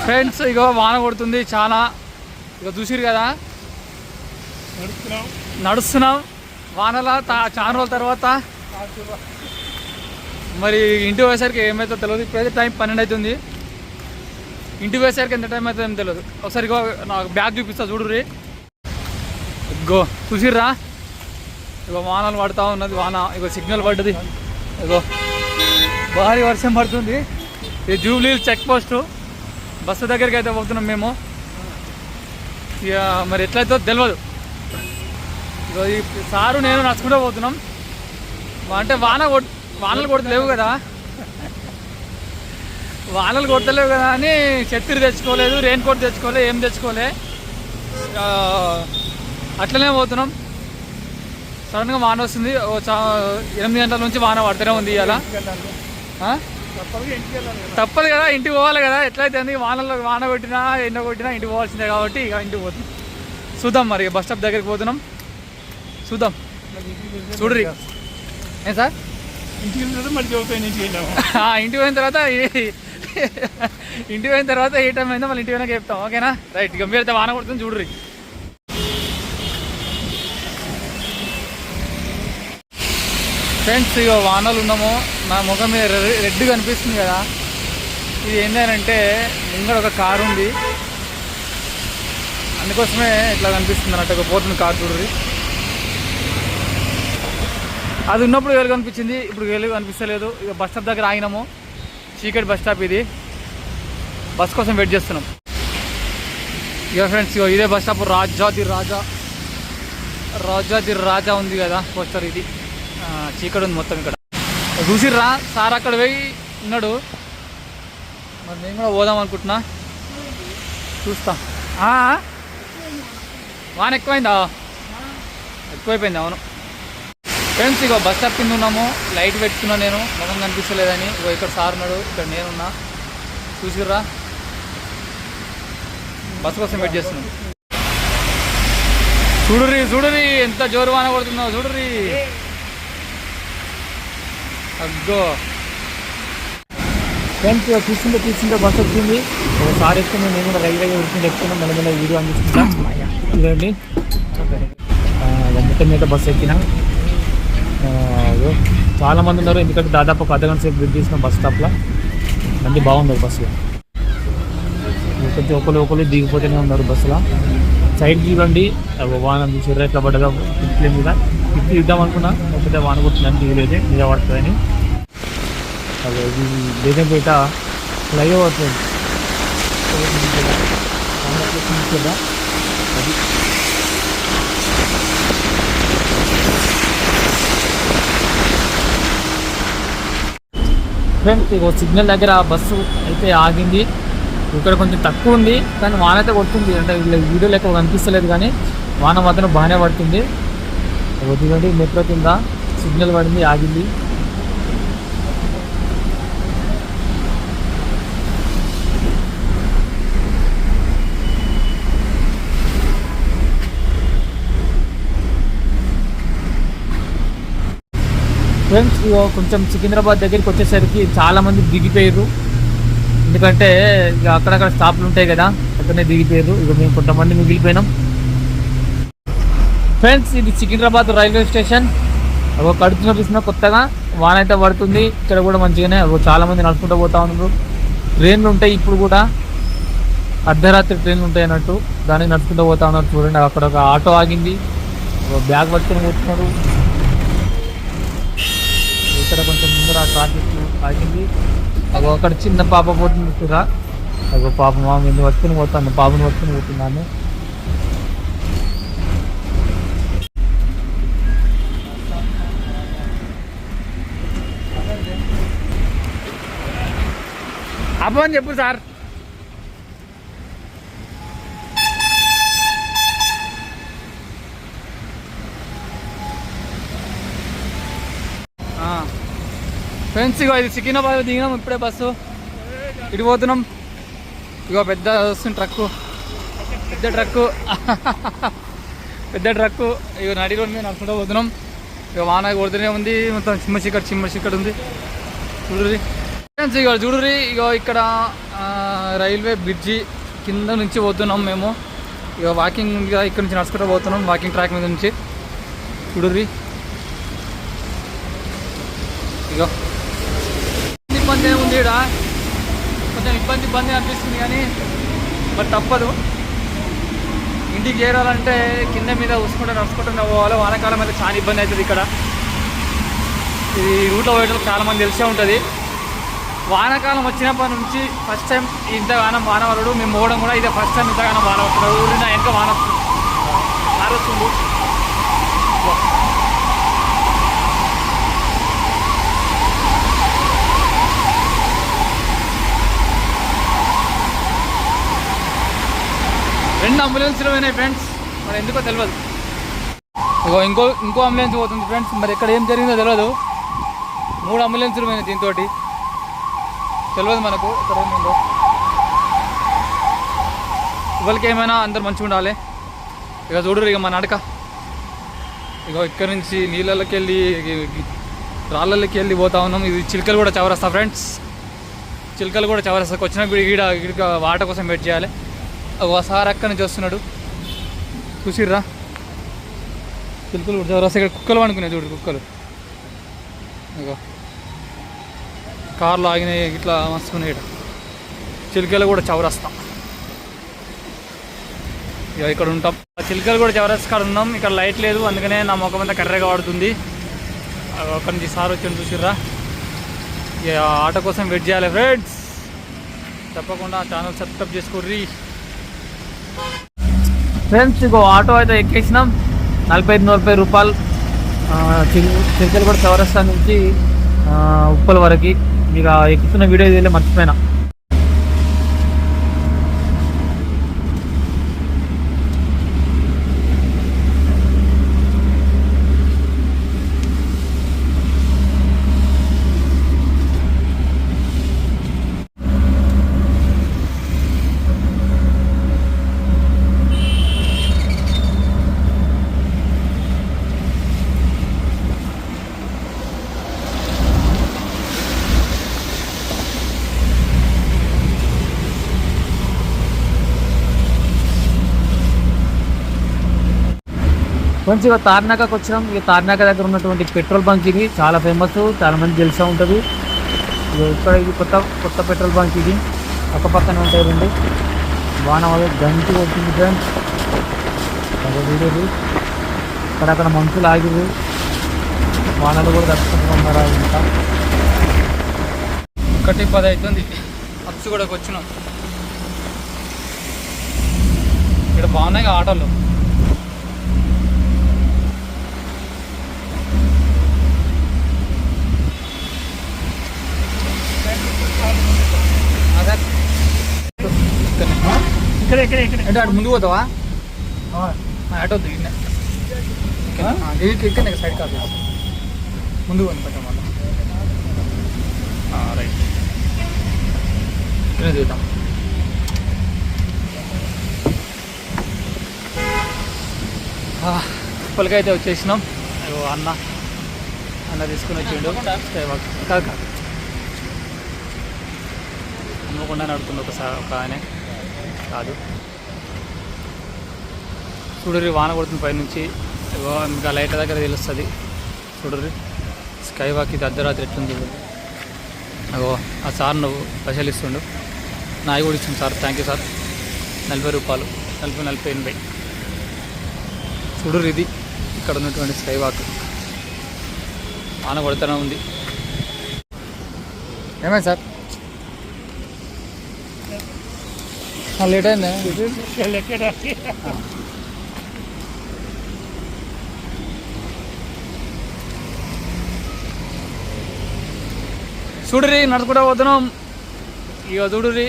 Friends ఇగో వాన కొడుతుంది చాలా. ఇక చూసిరు కదా, నడుస్తున్నాం వానలా చాలా రోజుల తర్వాత. మరి ఇంటికి పోయేసరికి ఏమైతే తెలియదు. ఇప్పుడైతే టైం 12 అవుతుంది. ఇంటికి పోయేసరికి ఎంత టైం అవుతుందో తెలియదు. ఒకసారి ఇగో నాకు బ్యాగ్ చూపిస్తా చూడుర్రి. ఇగో చూసిర్రా, ఇగో వానలు పడుతూ ఉన్నది. వాన ఇగో సిగ్నల్ పడ్డది. ఇగో భారీ వర్షం పడుతుంది. ఇది జూబ్లీ చెక్ పోస్టు బస్సు దగ్గరికి అయితే పోతున్నాం మేము. ఇక మరి ఎట్లయితే తెలియదు. ఇగో ఈ సారు నేను నడుచుకుంటూ పోతున్నాం. అంటే వానలు కొడతలేవు కదా, వానలు కొడతలేవు కదా అని ఛత్రి తెచ్చుకోలేదు, రెయిన్ కోట్ తెచ్చుకోలేదు, ఏం తెచ్చుకోలే. అట్లనే పోతున్నాం. సడన్గా వాన వస్తుంది. 8 గంటల నుంచి వాన పడుతూనే ఉంది. ఇలా తప్పదు కదా, ఇంటికి పోవాలి కదా. ఎట్లయితే వాన కొట్టినా ఎండ కొట్టినా ఇంటికి పోవాల్సిందే కాబట్టి ఇక ఇంటికి పోతున్నాం. చూద్దాం మరి బస్ స్టాప్ దగ్గరికి పోతున్నాం. చూద్దాం చూడరి. ఏం సార్ ఇంటికి పోయిన తర్వాత ఏ టైం అయిందో మళ్ళీ ఇంటికి పోయినాక చెప్తాం. ఓకేనా? రైట్. ఇక మీరైతే వాన కొడుతుంది చూడరి. ఫ్రెండ్స్ ఇక వానలు ఉన్నాము. నా ముఖం మీద రెడ్ కనిపిస్తుంది కదా, ఇది ఏంటంటే ముంగడ ఒక కారు ఉంది, అందుకోసమే ఇట్లా కనిపిస్తుంది అన్నట్టు. ఒక పోతుంది కారు చూడరి. అది ఉన్నప్పుడు వెలుగు కనిపించింది, ఇప్పుడు వెలుగు కనిపిస్తలేదు. ఇక బస్ స్టాప్ దగ్గర ఆగినాము. చీకటి బస్ స్టాప్ ఇది. బస్ కోసం వెయిట్ చేస్తున్నాం. ఇక ఫ్రెండ్స్ ఇక ఇదే బస్ స్టాప్. రాజాది రాజా ఉంది కదా పోస్టర్. ఇది చీకటి ఉంది మొత్తం ఇక్కడ. చూసిర్రా, సార్ అక్కడ పోయి ఉన్నాడు. మరి నేను కూడా పోదాం అనుకుంటున్నా, చూస్తా. వాన ఎక్కువైందా? ఎక్కువైపోయింది. అవును ఫ్రెండ్స్ ఇక బస్ స్టాప్ కింద ఉన్నాము. లైట్ పెట్టుకున్నా నేను, మొహం కనిపిస్తలేదని. ఇగో ఇక్కడ సార్ ఉన్నాడు, ఇక్కడ నేనున్నా. చూసిర్రా, బస్ కోసం వెయిట్ చేస్తున్నాం. చూడురి ఎంత జోరు వాన పడుతుందో చూడురి. అగ్గో ఫ్రెండ్స్ తీసుకుంటే బస్ వచ్చింది. ఒకసారి ఎక్కువ నేను కూడా రైల్వే ఉరుకుని ఎక్కుతున్నాం. మెల్ల వీడియో అందిస్తున్నాం. ఇదండి మొత్తం మీద బస్సు ఎక్కినా. చాలా మంది ఉన్నారు, ఎందుకంటే దాదాపు ఒక అర్ధగంట సేపు వెయిట్ చేసిన బస్ స్టాప్లో. మంది బాగుంది బస్సులో. కొంచెం ఒకరు దిగిపోతూనే ఉన్నారు బస్సులో. సైడ్ చూడండి, వాన చూసి ఎట్లా పడ్డగా కిట్ల మీద. కిట్లు ఇద్దాం అనుకున్నా, కాకపోతే వాన కొట్టిందని దిగలేదు, మీద పడుతుందని. అది బేగంపేట ఫ్లైఓవర్ అది. ఫ్రెండ్స్ ఇక సిగ్నల్ దగ్గర బస్సు అయితే ఆగింది. ఇక్కడ కొంచెం తక్కువ ఉంది, కానీ వాన అయితే కొడుతుంది. అంటే వీడియో లెక్క కనిపిస్తలేదు, కానీ వాన మాత్రం బాగానే పడుతుంది. వద్దుకండి మెట్రో కింద సిగ్నల్ పడింది, ఆగింది. ఫ్రెండ్స్ కొంచెం సికింద్రాబాద్ దగ్గరికి వచ్చేసరికి చాలామంది దిగిపోయారు. ఎందుకంటే ఇక అక్కడక్కడ స్టాప్లు ఉంటాయి కదా, అక్కడనే దిగిపోయారు. ఇక మేము కొంతమంది మిగిలిపోయినాం. ఫ్రెండ్స్ ఇది సికింద్రాబాద్ రైల్వే స్టేషన్. కడుతున్న కొత్తగా వాన అయితే పడుతుంది. ఇక్కడ కూడా మంచిగానే చాలామంది నడుచుకుంటూ పోతా ఉన్నారు. ట్రైన్లు ఉంటాయి ఇప్పుడు కూడా, అర్ధరాత్రి ట్రైన్లు ఉంటాయి అన్నట్టు, దానికి నడుచుకుంటూ పోతా ఉన్నారు. చూడండి అక్కడ ఒక ఆటో ఆగింది, బ్యాగ్ పట్టుకొని పోతున్నారు. ఇక్కడ కొంచెం ముందర ట్రాఫిక్ ఆగింది. అక్కడ చిన్న పాప పోతుంది కూడా. పాప మా మీద పట్టుకుని పోతాను, పాపను పట్టుకుని పోతున్నాను. అబ్బా అని చెప్పు సార్. ఫ్రెండ్స్ ఇగో ఇది సికింద్రాబాద్ దిగినాం ఇప్పుడే బస్సు. ఇటు పోతున్నాం. ఇగో పెద్ద వస్తుంది ట్రక్కు, పెద్ద ట్రక్కు. ఇక నడి రోడ్ మీద నడుచుకుంటూ పోతున్నాం. ఇక వాన కొడుతూనే ఉంది, మొత్తం చిమ్మ చీకటి ఉంది. చూడండి ఫ్రెండ్స్ ఇక చూడుర్రి, ఇక ఇక్కడ రైల్వే బ్రిడ్జి కింద నుంచి పోతున్నాం మేము. ఇక వాకింగ్ ఇక్కడ నుంచి నడుచుకుంటూ పోతున్నాం, వాకింగ్ ట్రాక్ మీద నుంచి. చూడుర్రి, ఇక ఇబ్బంది ఏముంది, ఇక్కడ కొంచెం ఇబ్బంది అనిపిస్తుంది, కానీ మరి తప్పదు. ఇంటికి చేరాలంటే కింద మీద నడుచుకుంటూ పోవాలి. వానాకాలం అయితే చాలా ఇబ్బంది అవుతుంది. ఇక్కడ ఈ రూట్లో పోయేటప్పుడు చాలామంది తెలిసే ఉంటుంది. వానాకాలం వచ్చినప్పటి నుంచి ఫస్ట్ టైం ఇంతగానం వాన వరడు. మేము పోవడం కూడా ఇదే ఫస్ట్ టైం ఇంతగానం వాన వస్తుంది. ఊరిన వెనక వాన వస్తుంది. రెండు అంబులెన్స్లు పోయినాయి ఫ్రెండ్స్, మరి ఎందుకో తెలియదు. ఇంకో అంబులెన్స్ పోతుంది ఫ్రెండ్స్, మరి ఎక్కడ ఏం జరిగిందో తెలియదు. 3 అంబులెన్స్లు పోయినాయి దీంతో, తెలియదు మనకు ఇక్కడ ఏముందో. ఇవాళకి ఏమైనా అందరు మంచిగా ఉండాలి. ఇక చూడరు, ఇక మా నడక ఇక ఇక్కడ నుంచి నీళ్ళకి వెళ్ళి రాళ్ళకి వెళ్ళి పోతా ఉన్నాం. ఇది చిలకలు కూడా చవరస్తా ఫ్రెండ్స్, చిలకలు కూడా చవరస్తాకు వచ్చినప్పుడు ఈడ వాటర్ కోసం వెయిట్ చేయాలి. ఒకసారి అక్కడి నుంచి వస్తున్నాడు, చూసిర్రా చిలుకలు కూడా చవరస్తా. ఇక్కడ కుక్కలు అనుకున్నాయి, చూడు కుక్కలు. ఇక కార్లు ఆగినాయి, ఇట్లా మస్తున్నాయి. ఇక్కడ చిలుకలు కూడా చవరస్తా. ఇక ఇక్కడ ఉంటాం, చిలుకలు కూడా చవరస్తా కాడ ఉన్నాం. ఇక్కడ లైట్ లేదు, అందుకనే నా ముఖం అంతా కర్రగా పడుతుంది. అక్కడి నుంచి సార్ వచ్చి చూసిర్రా. ఇక ఆటో కోసం వెయిట్ చేయాలి ఫ్రెండ్స్. తప్పకుండా ఛానల్ సబ్స్క్రైబ్ చేసుకోర్రి ఫ్రెండ్స్. ఇక ఆటో అయితే ఎక్కేసినాం, 40 రూపాయలు. చిలుకలు కూడా చవరస్తా నుంచి ఉప్పల వరకు. మీకు ఎక్కుతున్న వీడియో ఇదిలే మర్చిపోయినా. మంచిగా తార్నాకకు వచ్చినాం. ఇక తార్నాక దగ్గర ఉన్నటువంటి పెట్రోల్ బంక్ ఇది చాలా ఫేమస్, చాలా మంది తెలిసే ఉంటుంది. ఇక్కడ ఇది కొత్త పెట్రోల్ బంక్. ఇది పక్కపక్కనే ఉంటాయి రెండు. వాన గంటి వచ్చింది ఫ్రెండ్స్. వీడియోది అక్కడక్కడ మనుషులు ఆగిరు, వానలు కూడా తట్టుకుంటున్నారు. ఇంకా 1:10 అవుతుంది. అప్సు కూడా వచ్చినాం. ఇక్కడ బాగున్నాయి ఆటోలు. అంటే అటు ముందు పోతావా? ఆటో ఇక్కడ సైడ్ కాదు, ముందు పోని పెట్టాం వల్ల. రైట్, ఇక్కడ దిగుతాం. ఉప్పలకైతే వచ్చేసినాం. అన్న తీసుకుని వచ్చిండు. కాదు హన్మకొండ నడుతుంది ఒక ఆయన కాదు. చూడరి, వాన కొడుతుంది పైనుంచి. ఇంకా లైట్ దగ్గర తెలుస్తుంది. చూడరి, స్కై వాక్ ఇది అర్ధరాత్రి ఎట్లుంది. అగో ఆ సార్ నువ్వు పైసలు ఇస్తుండు, నాయి కూడా ఇచ్చింది సార్. Thank you sir. 40 రూపాయలు, 40-80. చూడరు, ఇది ఇక్కడ ఉన్నటువంటి స్కై వాక్. వాన కొడుతూనే ఉంది. ఏమైంది సార్? లేట్ అయిందా? చూడురి, నడుచుకుంటా పోతున్నాం. ఇక చూడురి,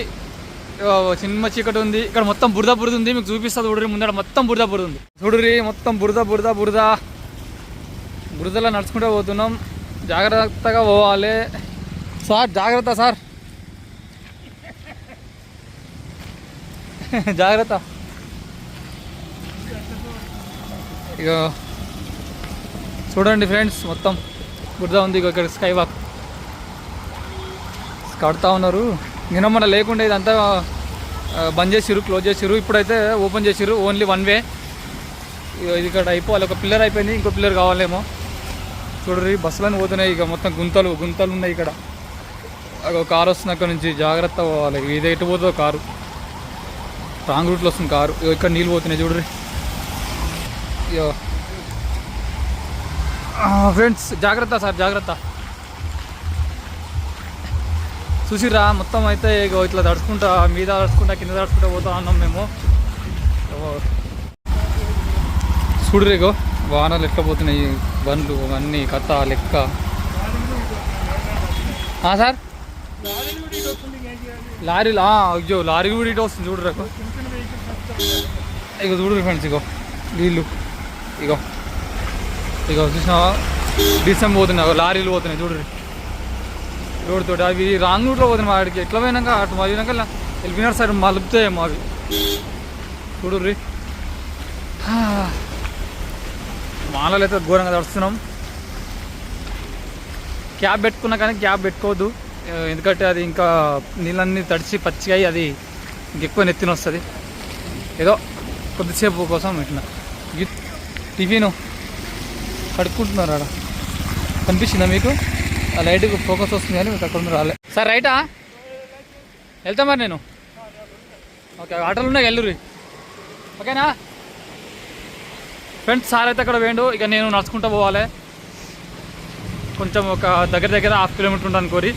చిన్న చీకటి ఉంది. ఇక్కడ మొత్తం బురద ఉంది. మీకు చూపిస్తా చూడురి. ముందర మొత్తం బురద ఉంది. చూడురి, మొత్తం బురద. బురదలో నడుచుకుంటూ పోతున్నాం. జాగ్రత్తగా పోవాలి సార్. జాగ్రత్త సార్, జాగ్రత్త. ఇక చూడండి ఫ్రెండ్స్, మొత్తం బురద ఉంది. ఇక ఇక్కడ స్కై కడతా ఉన్నారు. నిన్న మొన్న లేకుండా ఇదంతా బంద్ చేసిర్రు, క్లోజ్ చేసిర్రు. ఇప్పుడైతే ఓపెన్ చేసిర్రు. ఓన్లీ 1 వే. ఇది ఇక్కడ అయిపోవాలి. ఒక పిల్లర్ అయిపోయింది, ఇంకో పిల్లర్ కావాలేమో. చూడరు బస్సులన్నీ పోతున్నాయి. ఇక మొత్తం గుంతలు ఉన్నాయి ఇక్కడ. ఒక కారు వస్తుంది అక్కడ నుంచి, జాగ్రత్త పోవాలి. ఇది ఎటు పోతుందో కారు, రాంగ్ రూట్లో వస్తుంది కారు. ఇక్కడ నీళ్ళు పోతున్నాయి చూడరు. అయ్యో ఫ్రెండ్స్, జాగ్రత్త సార్, జాగ్రత్త. చూసిరా మొత్తం అయితే ఇక ఇట్లా తడుచుకుంటా, మీద తడుచుకుంటా, కింద తడుచుకుంటా పోతా ఉన్నాం మేము. చూడరు ఇగో వాహనాలు ఎట్లా పోతున్నాయి, బండ్లు అన్నీ కథ లెక్క. సార్ లారీలు అయ్యో లారీ కూడా ఇటు వస్తుంది చూడరు. ఇగో చూడరు ఫ్రెండ్స్, ఇగో నీళ్ళు ఇగో చూసినావా డిసెంబర్ పోతున్నాయి, లారీలు పోతున్నాయి చూడరు. రోడ్ తోటి అవి రాంగ్ రూట్లో పోతున్నాయి. వాడికి ఎట్లా పోయినాక అటు పోయినాక వెళ్ళిపోయినారు సార్, మలుపుతాయేమో అవి చూడర్రి. మాలలు అయితే ఘోరంగా తడుస్తున్నాం. క్యాబ్ పెట్టుకున్నా కానీ క్యాబ్ పెట్టుకోవద్దు, ఎందుకంటే అది ఇంకా నీళ్ళన్నీ తడిచి పచ్చిగా అయ్యి అది ఇంకెక్కువ నెత్తిన వస్తుంది. ఏదో కొద్దిసేపు కోసం ఇట్లా టిఫిన్ కడుక్కుంటున్నారు. ఆడ కనిపించిందా మీకు? ఆ లైట్కి ఫోకస్ వస్తుంది కానీ మీకు అక్కడ రాలే. సార్ రైటా వెళ్తా మరి నేను. ఓకే ఆటోలు ఉన్నాయి, వెళ్ళురి. ఓకేనా ఫ్రెండ్స్? సార్ అయితే అక్కడ వేయండు, ఇక నేను నడుచుకుంటూ పోవాలి. కొంచెం ఒక దగ్గర 1/2 కిలోమీటర్ ఉంటాను కోరి.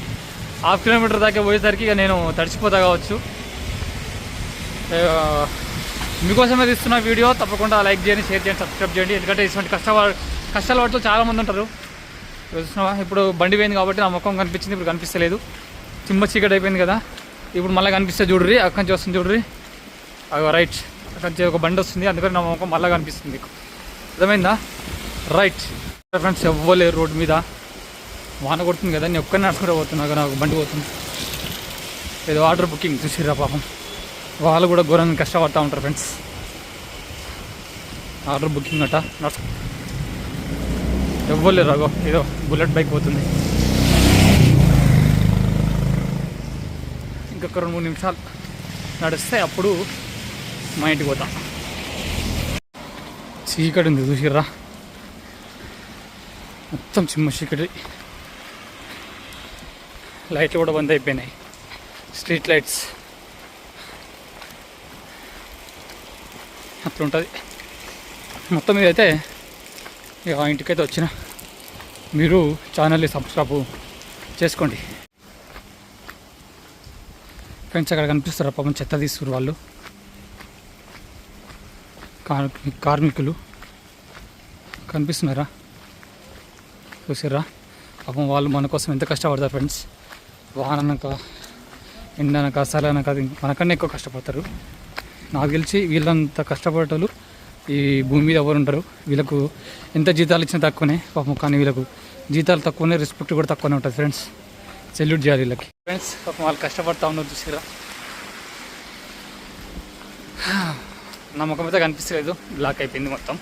1/2 కిలోమీటర్ దాకా పోయేసరికి ఇక నేను తడిచిపోతా కావచ్చు. మీకోసమే తీస్తున్న వీడియో. తప్పకుండా లైక్ చేయండి, షేర్ చేయండి, సబ్స్క్రైబ్ చేయండి. ఎందుకంటే ఇటువంటి కష్టాల వాటిలో చాలామంది ఉంటారు. చూస్తున్నావా, ఇప్పుడు బండి పోయింది కాబట్టి నా ముఖం కనిపించింది, ఇప్పుడు కనిపిస్తలేదు. చిమ్మ చీకటి అయిపోయింది కదా, ఇప్పుడు మళ్ళీ కనిపిస్తే చూడ్రి. అక్కడి నుంచి వస్తుంది చూడ్రి, రైట్. అక్కడి నుంచి ఒక బండి వస్తుంది, అందుకని నా ముఖం మళ్ళీ కనిపిస్తుంది. మీకు అర్థమైందా? రైట్ ఫ్రెండ్స్, ఎవ్వలేరు రోడ్డు మీద. వాన కొడుతుంది కదా, నేను ఒక్కరిని నడుచుకుంటూ పోతున్నా, నాకు బండి పోతుంది. ఏదో ఆర్డర్ బుకింగ్ చూసిర్రా పాపం, వాళ్ళు కూడా ఘోరంగా కష్టపడుతూ ఉంటారు ఫ్రెండ్స్. ఆర్డర్ బుకింగ్ అట నడుచు ఎవ్వలేరు. అగో ఏదో బుల్లెట్ బైక్ పోతుంది. ఇంకొక 2-3 నిమిషాలు నడిస్తే అప్పుడు మా ఇంటికి పోతా. చీకటి ఉంది చూసిర్రా, మొత్తం చిమ్మ చీకటి. లైట్లు కూడా బంద్ అయిపోయినాయి, స్ట్రీట్ లైట్స్. అట్లా ఉంటుంది మొత్తం మీద. అయితే ఇక ఇంటికైతే వచ్చిన, మీరు ఛానల్ని సబ్స్క్రైబ్ చేసుకోండి ఫ్రెండ్స్. అక్కడ కనిపిస్తారు పాపం, చెత్త తీసుకురు వాళ్ళు, కార్మికులు కనిపిస్తున్నారా? చూసిర్రా పాపం, వాళ్ళు మన కోసం ఎంత కష్టపడతారు ఫ్రెండ్స్. వాననక ఎండనక చలనక మనకన్నా ఎక్కువ కష్టపడతారు. నాకు తెలిసి వీళ్ళంత కష్టపడేటోళ్ళు ఈ భూమి మీద ఎవరు ఉంటారు. వీళ్ళకు ఎంత జీతాలు ఇచ్చినా తక్కువనే పాపం, కానీ వీళ్ళకు జీతాలు తక్కువనే, రెస్పెక్ట్ కూడా తక్కువనే ఉంటుంది ఫ్రెండ్స్. సెల్యూట్ చేయాలి వీళ్ళకి ఫ్రెండ్స్. పాపం వాళ్ళు కష్టపడతా ఉన్నారు చూసిరా. నా ముఖం అయితే కనిపిస్తలేదు, బ్లాక్ అయిపోయింది మొత్తం.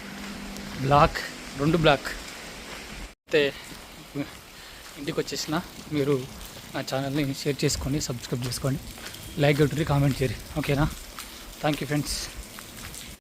Block 2 block. అయితే ఇంటికి వచ్చేసిన, మీరు నా ఛానల్ని షేర్ చేసుకోండి, సబ్స్క్రైబ్ చేసుకోండి, లైక్ కొట్టి కామెంట్ చేయరు. ఓకేనా? Thank you friends.